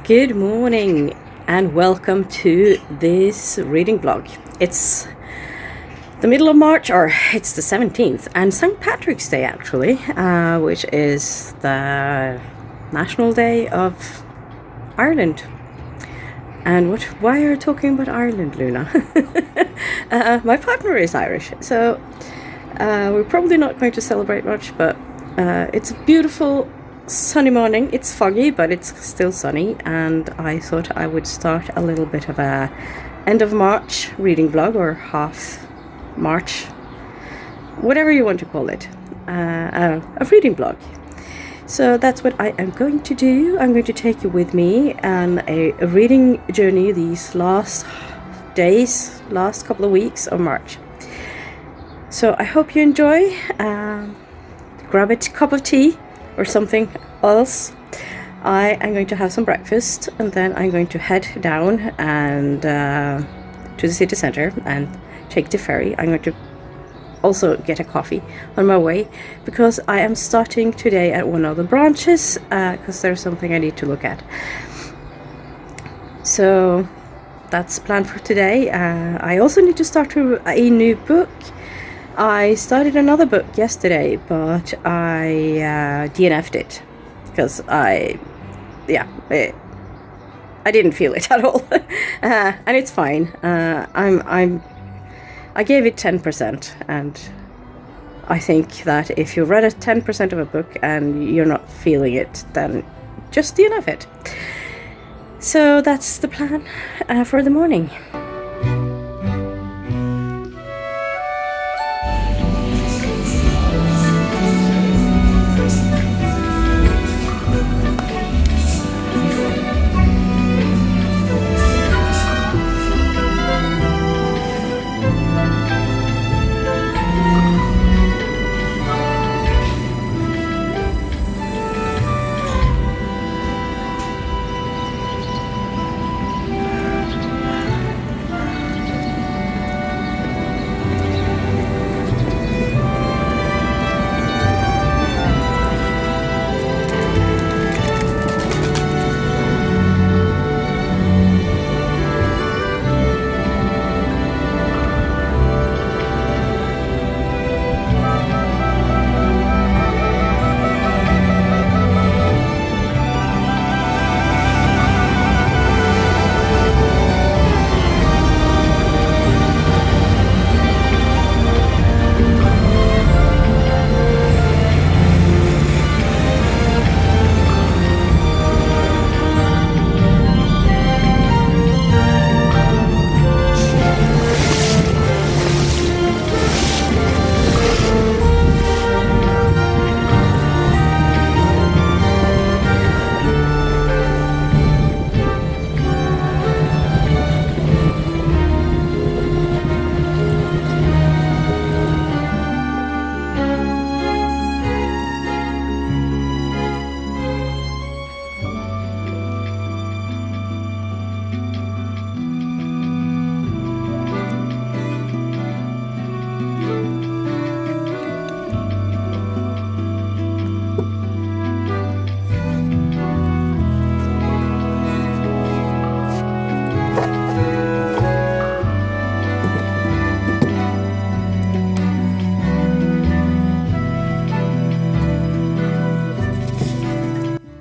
Good morning and welcome to this reading vlog. It's the middle of March, or it's the 17th, and St. Patrick's Day actually, which is the National Day of Ireland. And why are you talking about Ireland, Luna? My partner is Irish, so we're probably not going to celebrate much, but it's a beautiful sunny morning. It's foggy, but it's still sunny, and I thought I would start a little bit of a end of March reading vlog, or half March, whatever you want to call it, a reading vlog. So that's what I am going to do. I'm going to take you with me on a reading journey these last days, last couple of weeks of March. So I hope you enjoy. Grab a cup of tea or something else. I am going to have some breakfast, and then I'm going to head down and to the city center and take the ferry. I'm going to also get a coffee on my way, because I am starting today at one of the branches, because there's something I need to look at. So that's planned for today. I also need to start a new book. I started another book yesterday, but I DNF'd it because I didn't feel it at all, and it's fine. I gave it 10%, and I think that if you read 10% of a book and you're not feeling it, then just DNF it. So that's the plan for the morning.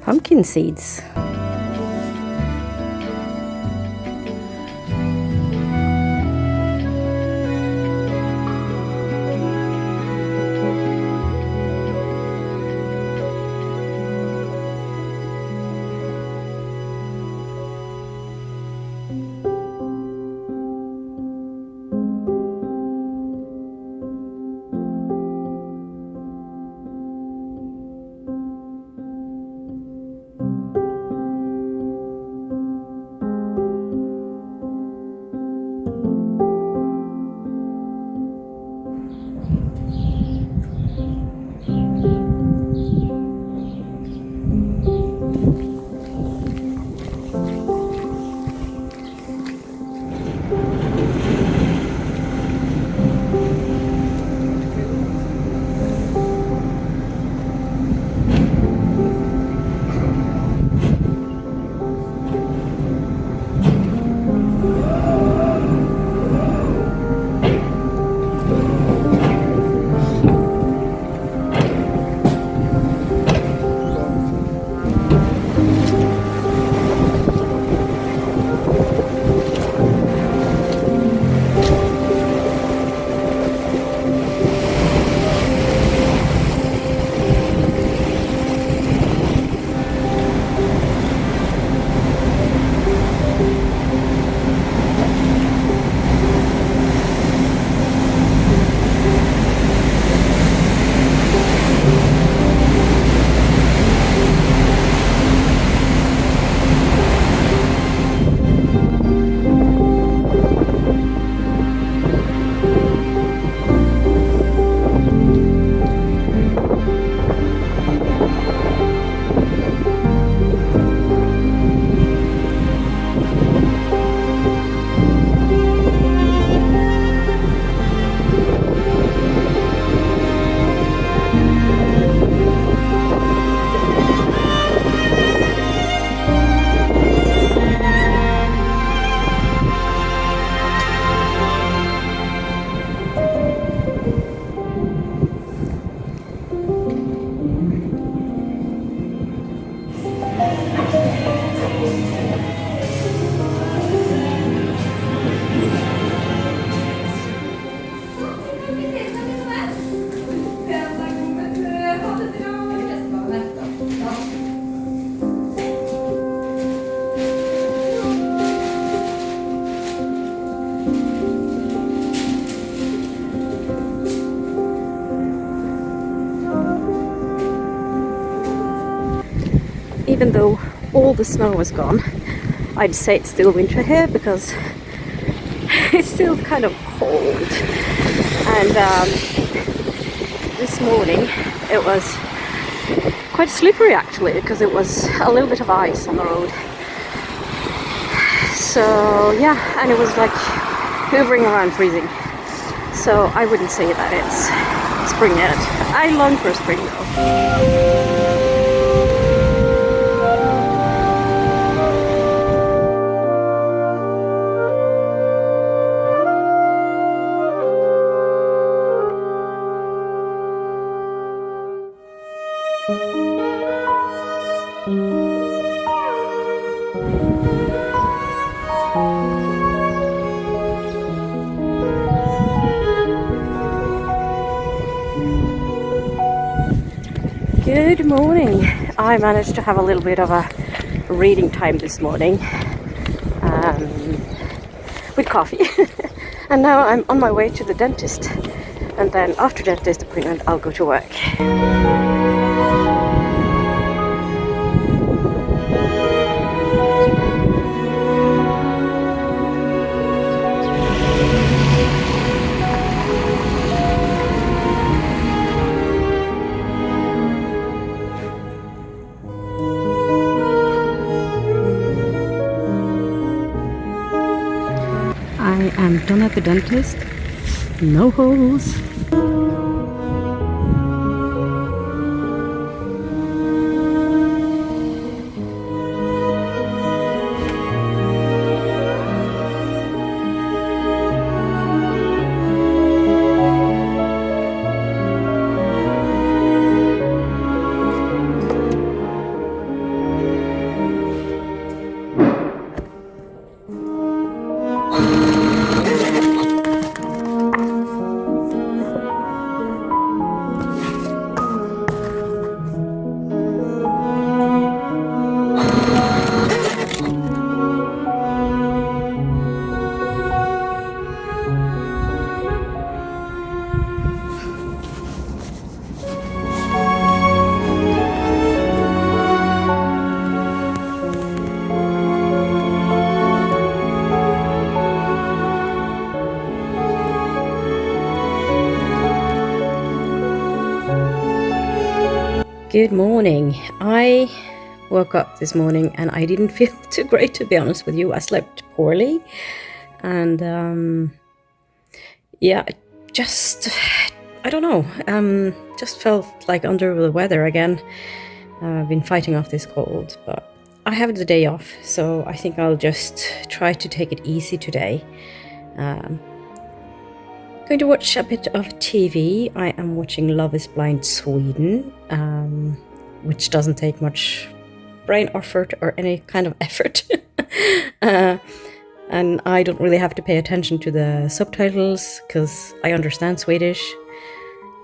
Pumpkin seeds. Even though all the snow was gone, I'd say it's still winter here because it's still kind of cold. And this morning it was quite slippery actually, because it was a little bit of ice on the road. So yeah, and it was like hovering around freezing. So I wouldn't say that it's spring yet. I long for spring though. Good morning. I managed to have a little bit of a reading time this morning with coffee. And now I'm on my way to the dentist, and then after dentist appointment I'll go to work. I am done at the dentist. No holes. Good morning. I woke up this morning and I didn't feel too great, to be honest with you. I slept poorly and yeah, I don't know, just felt like under the weather again. I've been fighting off this cold, but I have the day off, so I think I'll just try to take it easy today. Going to watch a bit of TV. I am watching Love is Blind Sweden, which doesn't take much brain effort or any kind of effort. And I don't really have to pay attention to the subtitles because I understand Swedish.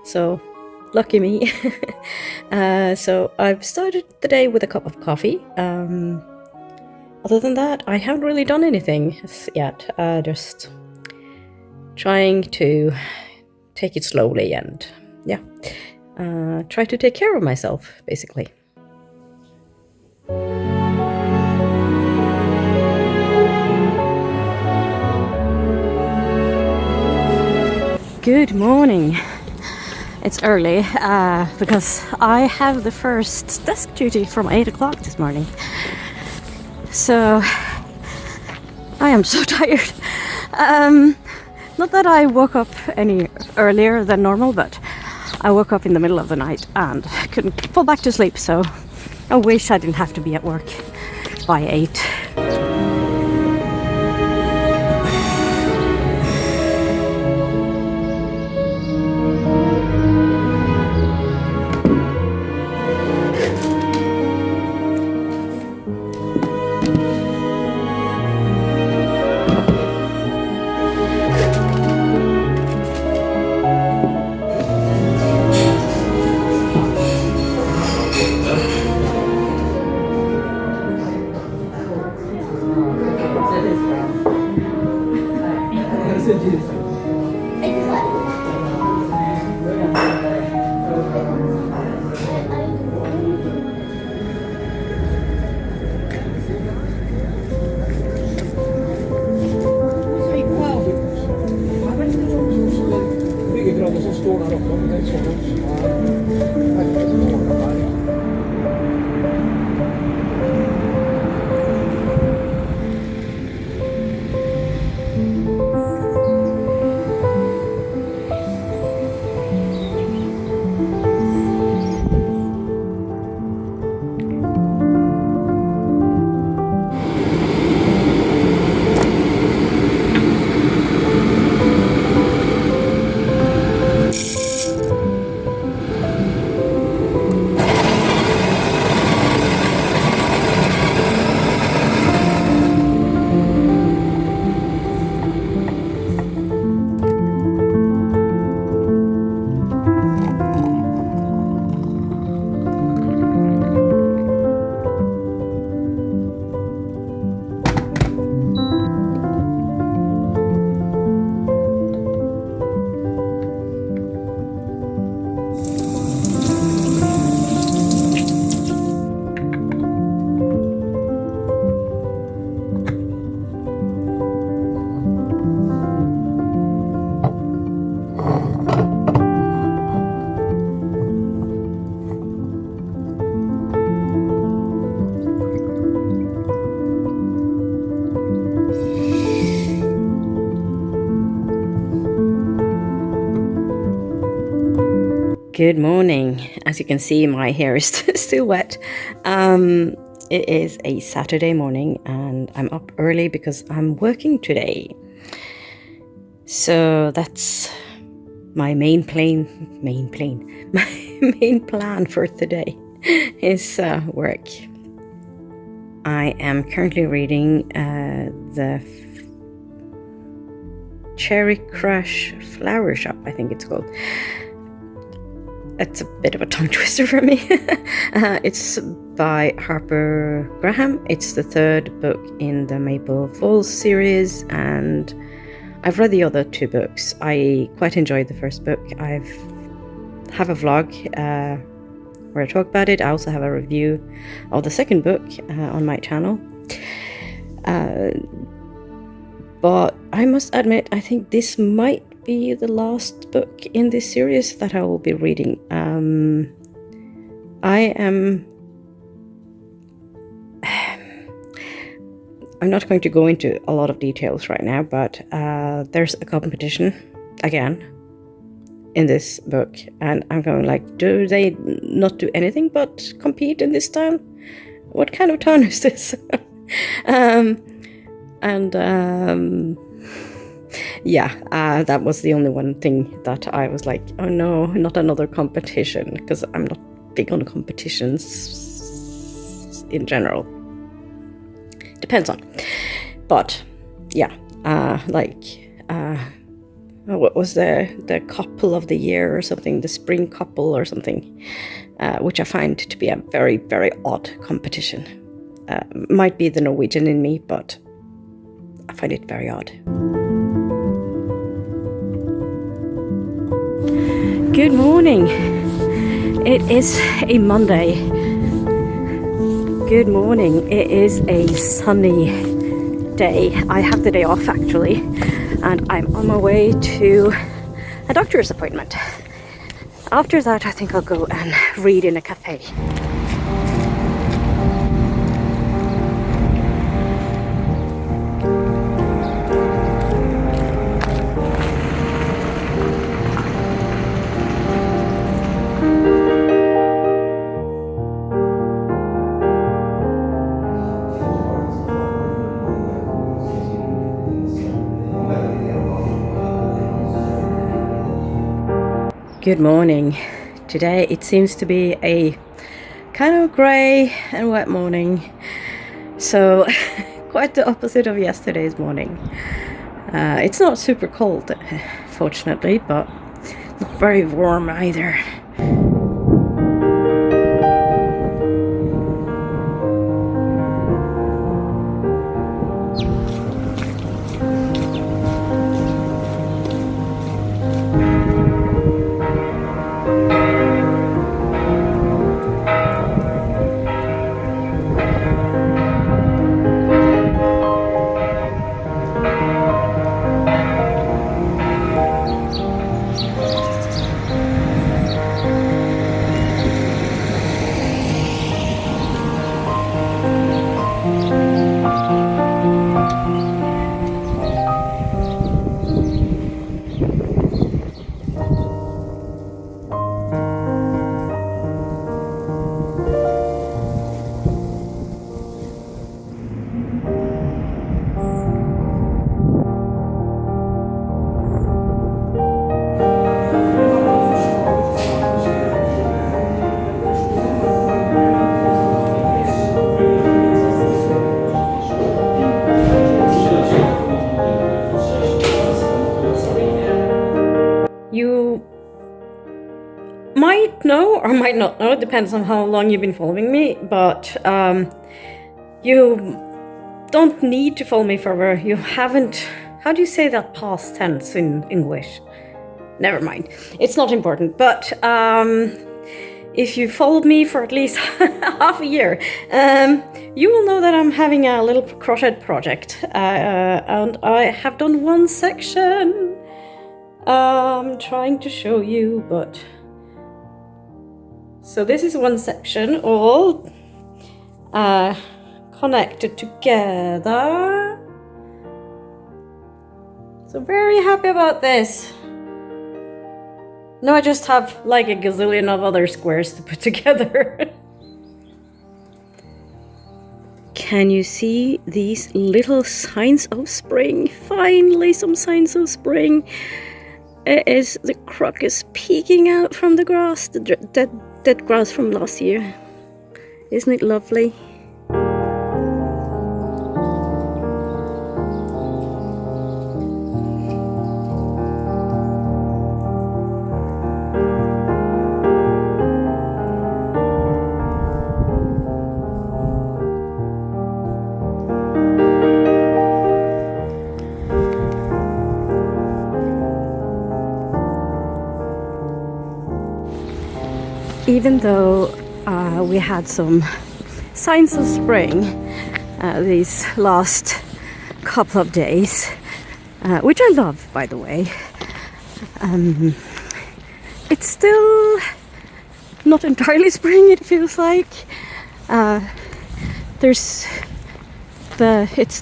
So, lucky me. So I've started the day with a cup of coffee. Other than that, I haven't really done anything yet. Just trying to take it slowly and yeah, try to take care of myself, basically. Good morning. It's early because I have the first desk duty from 8 o'clock this morning. So I am so tired. Not that I woke up any earlier than normal, but I woke up in the middle of the night and couldn't fall back to sleep, so I wish I didn't have to be at work by 8. det som står der oppe, men det er sånn veldig dårlig vær. Good morning. As you can see, my hair is still wet. It is a Saturday morning and I'm up early because I'm working today. So that's my main plan for today is work. I am currently reading the Cherry Crush Flower Shop, I think it's called. It's a bit of a tongue twister for me. It's by Harper. It's the third book in the Maple Falls series, and I've read the other two books. I quite enjoyed the first book. I have a vlog where I talk about it. I also have a review of the second book on my channel. But I must admit, I think this might be the last book in this series that I will be reading. I'm not going to go into a lot of details right now, but there's a competition again in this book, and I'm going like, do they not do anything but compete in this town? What kind of town is this? That was the only one thing that I was like, oh no, not another competition, because I'm not big on competitions in general. Depends on. But yeah, what was the couple of the year or something, the spring couple or something, which I find to be a very, very odd competition. Might be the Norwegian in me, but I find it very odd. Good morning. It is a Monday. Good morning. It is a sunny day. I have the day off actually, and I'm on my way to a doctor's appointment. After that, I think I'll go and read in a cafe. Good morning. Today it seems to be a kind of grey and wet morning, so quite the opposite of yesterday's morning. It's not super cold, fortunately, but not very warm either. you might know or might not know, it depends on how long you've been following me, but you don't need to follow me forever. You haven't... How do you say that past tense in English? Never mind. It's not important. But if you followed me for at least half a year, you will know that I'm having a little crochet project. And I have done one section. I'm trying to show you, but... So this is one section, all connected together. So very happy about this. Now I just have like a gazillion of other squares to put together. Can you see these little signs of spring? Finally some signs of spring. It is the crocus peeking out from the grass, the dead grass from last year. Isn't it lovely? Even though we had some signs of spring these last couple of days, which I love, by the way, it's still not entirely spring, it feels like. It's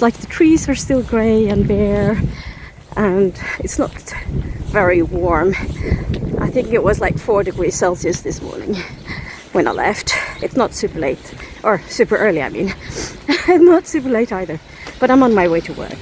like the trees are still grey and bare, and it's not very warm. I think it was like 4 degrees Celsius this morning when I left. It's not super late, or super early, I mean. Not super late either, but I'm on my way to work.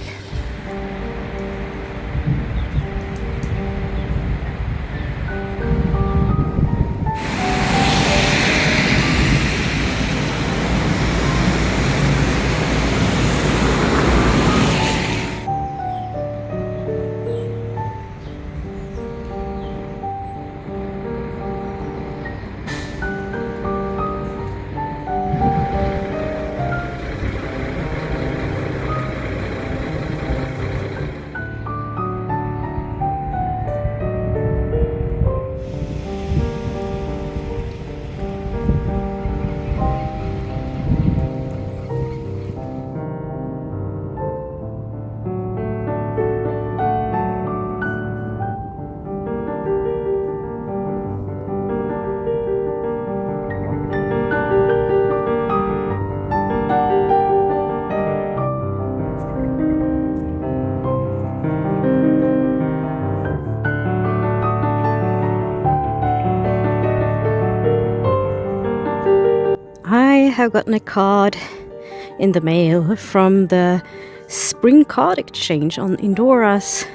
I have gotten a card in the mail from the Spring Card Exchange on Indora's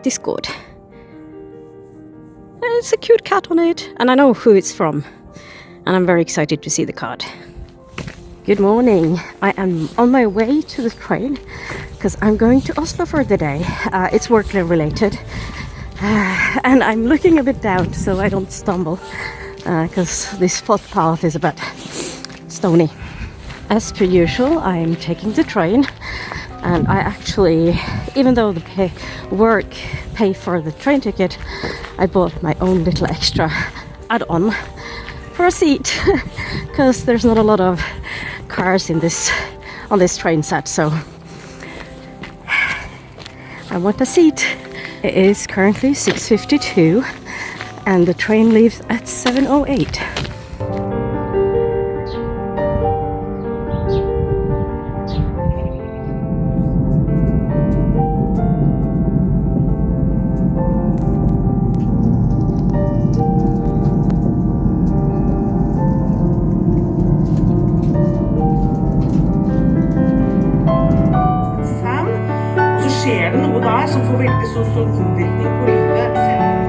Discord. It's a cute cat on it, and I know who it's from, and I'm very excited to see the card. Good morning. I am on my way to the train because I'm going to Oslo for the day. It's work related, and I'm looking a bit down so I don't stumble because this footpath is a bit stony. As per usual, I'm taking the train, and I actually, even though the work pay for the train ticket, I bought my own little extra add-on for a seat because there's not a lot of cars on this train set, so I want a seat. It is currently 6:52 and the train leaves at 7:08. Skjer det noe der som får veldig så stor innvirkning på livet senere?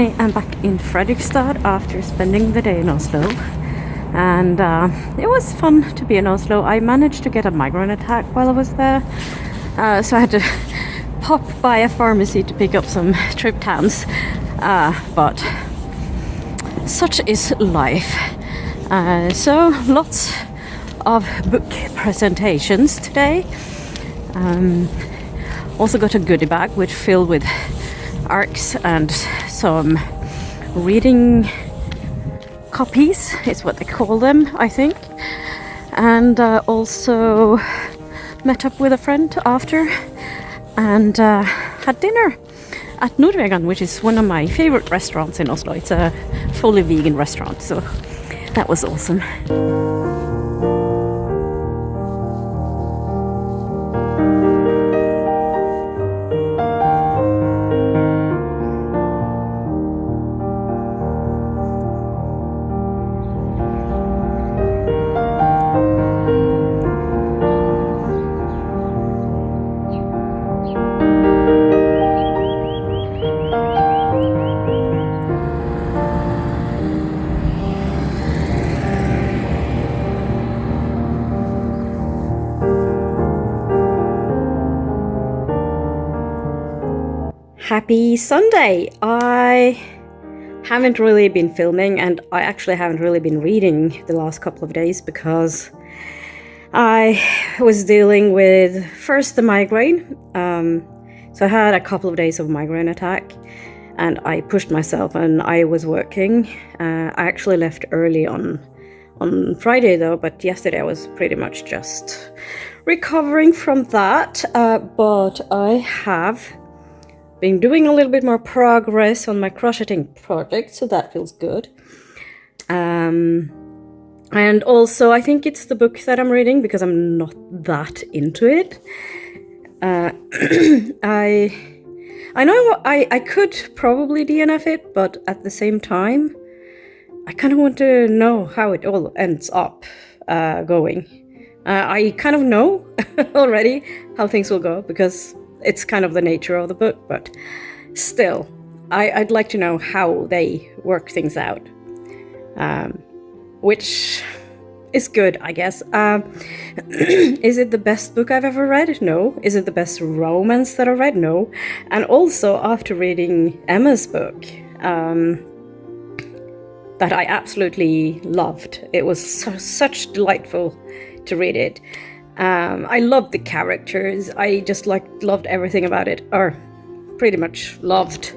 I am back in Fredrikstad after spending the day in Oslo, and it was fun to be in Oslo. I managed to get a migraine attack while I was there, so I had to pop by a pharmacy to pick up some triptans, but such is life. So lots of book presentations today. Also got a goodie bag which filled with arcs and some reading copies is what they call them, I think. And also met up with a friend after and had dinner at Nordvegan, which is one of my favorite restaurants in Oslo. It's a fully vegan restaurant, so that was awesome. Happy Sunday! I haven't really been filming, and I actually haven't really been reading the last couple of days because I was dealing with first the migraine. So I had a couple of days of migraine attack and I pushed myself and I was working. I actually left early on Friday though, but yesterday I was pretty much just recovering from that. But I have been doing a little bit more progress on my crocheting project, so that feels good. And also I think it's the book that I'm reading because I'm not that into it. I know I could probably DNF it, but at the same time I kind of want to know how it all ends up going. I kind of know already how things will go because it's kind of the nature of the book, but still, I'd like to know how they work things out, which is good, I guess. Is it the best book I've ever read? No. Is it the best romance that I've read? No. And also, after reading Emma's book, that I absolutely loved. It was such delightful to read it. I loved the characters. I just loved everything about it, or pretty much loved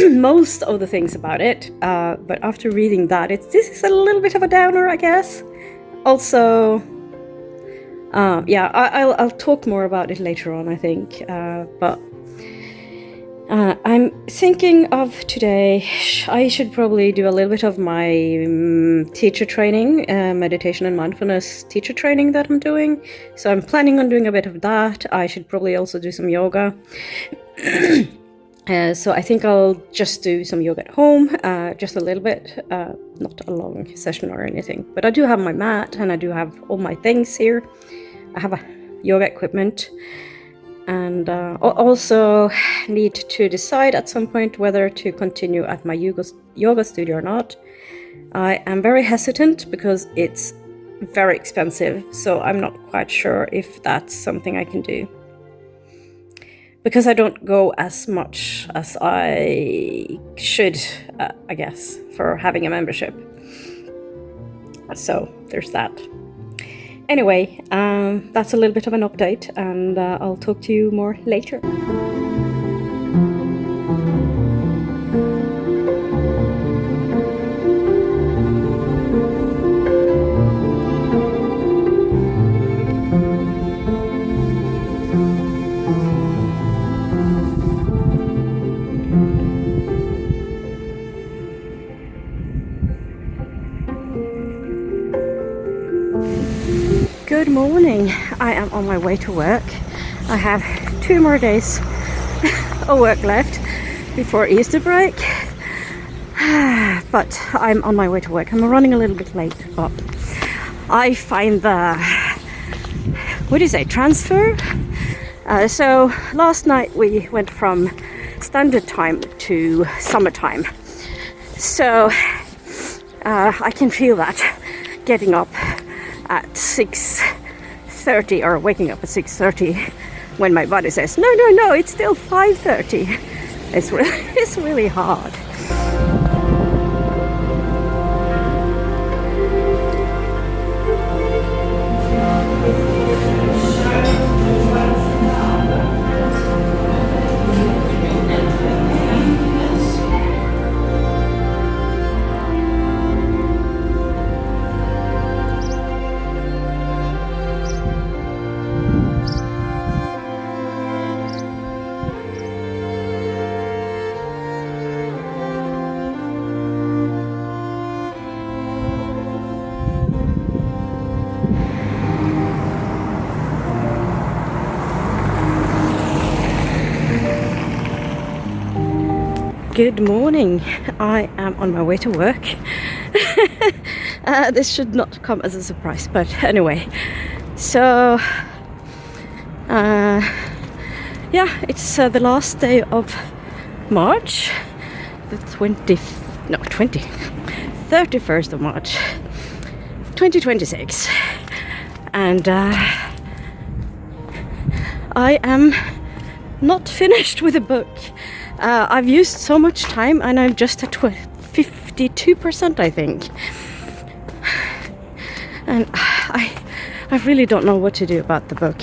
most of the things about it. But after reading that, this is a little bit of a downer, I guess. Also, yeah, I'll talk more about it later on, I think. But I'm thinking of today, I should probably do a little bit of my teacher training, meditation and mindfulness teacher training that I'm doing. So I'm planning on doing a bit of that. I should probably also do some yoga. So I think I'll just do some yoga at home, just a little bit, not a long session or anything. But I do have my mat and I do have all my things here. I have a yoga equipment. And also need to decide at some point whether to continue at my yoga studio or not. I am very hesitant because it's very expensive, so I'm not quite sure if that's something I can do. Because I don't go as much as I should, I guess, for having a membership. So there's that. Anyway, that's a little bit of an update, and I'll talk to you more later. Good morning. I am on my way to work. I have 2 more days of work left before Easter break. But I'm on my way to work. I'm running a little bit late, but I find the, what do you say, transfer? So last night we went from standard time to summertime. So I can feel that getting up at 6:30 or waking up at 6:30 when my body says, no, it's still 5:30. It's really hard. Good morning. I am on my way to work. This should not come as a surprise, but anyway. So, yeah, it's the last day of March, the 31st of March, 2026, and I am not finished with the book. I've used so much time and I'm just at 52%, I think. And I really don't know what to do about the book.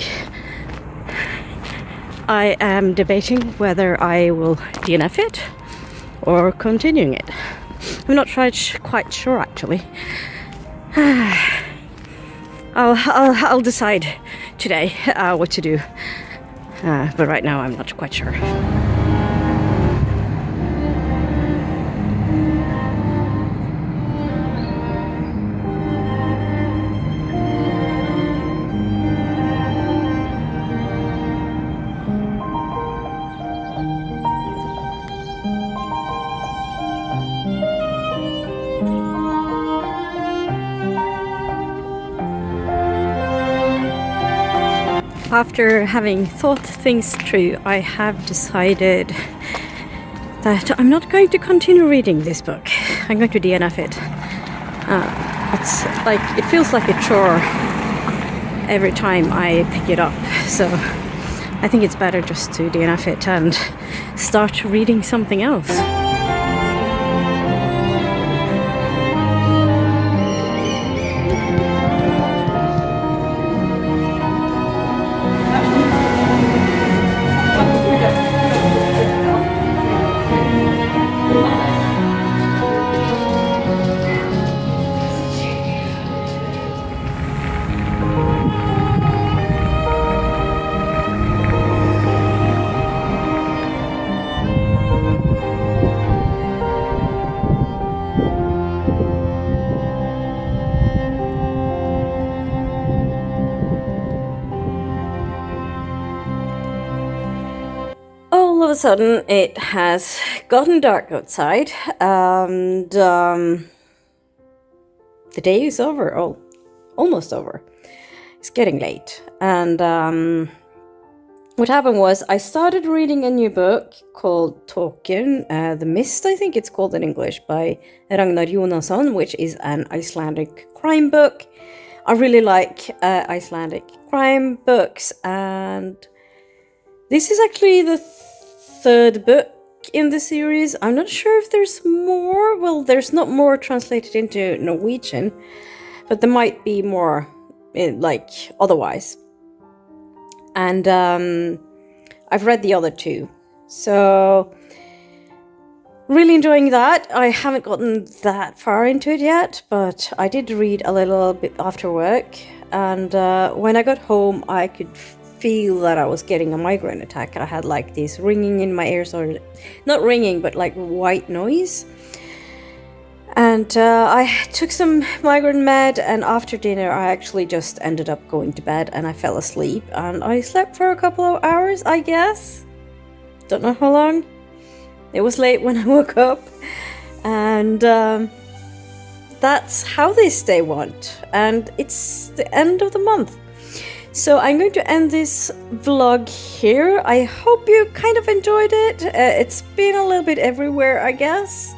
I am debating whether I will DNF it or continuing it. I'm not quite sure actually. I'll decide today what to do. But right now I'm not quite sure. After having thought things through, I have decided that I'm not going to continue reading this book. I'm going to DNF it. It's like, it feels like a chore every time I pick it up. So I think it's better just to DNF it and start reading something else. All of a sudden it has gotten dark outside and the day is over, almost over. It's getting late, and what happened was I started reading a new book called Token, The Mist, I think it's called in English, by Ragnar Jonasson, which is an Icelandic crime book. I really like Icelandic crime books, and this is actually the third book in the series. I'm not sure if there's more. Well, there's not more translated into Norwegian, but there might be more otherwise. And I've read the other two. So really enjoying that. I haven't gotten that far into it yet, but I did read a little bit after work. And when I got home, I could feel that I was getting a migraine attack. I had like this ringing in my ears, or not ringing, but like white noise. And I took some migraine med, and after dinner I actually just ended up going to bed and I fell asleep, and I slept for a couple of hours, I guess. Don't know how long. It was late when I woke up, and that's how this day went, and it's the end of the month. So I'm going to end this vlog here. I hope you kind of enjoyed it. It's been a little bit everywhere, I guess.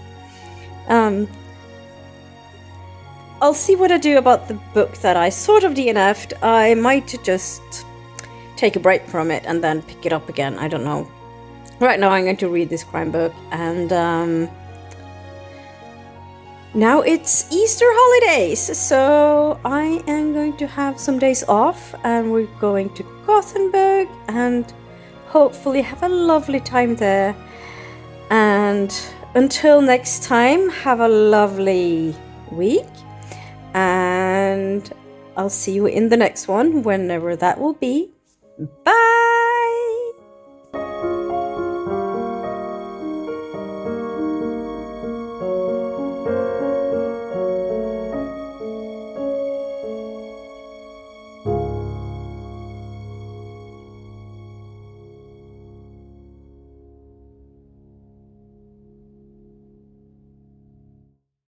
I'll see what I do about the book that I sort of DNF'd. I might just take a break from it and then pick it up again. I don't know. Right now I'm going to read this crime book, and now it's Easter holidays, so I am going to have some days off, and we're going to Gothenburg and hopefully have a lovely time there. And until next time, have a lovely week, and I'll see you in the next one, whenever that will be. Bye!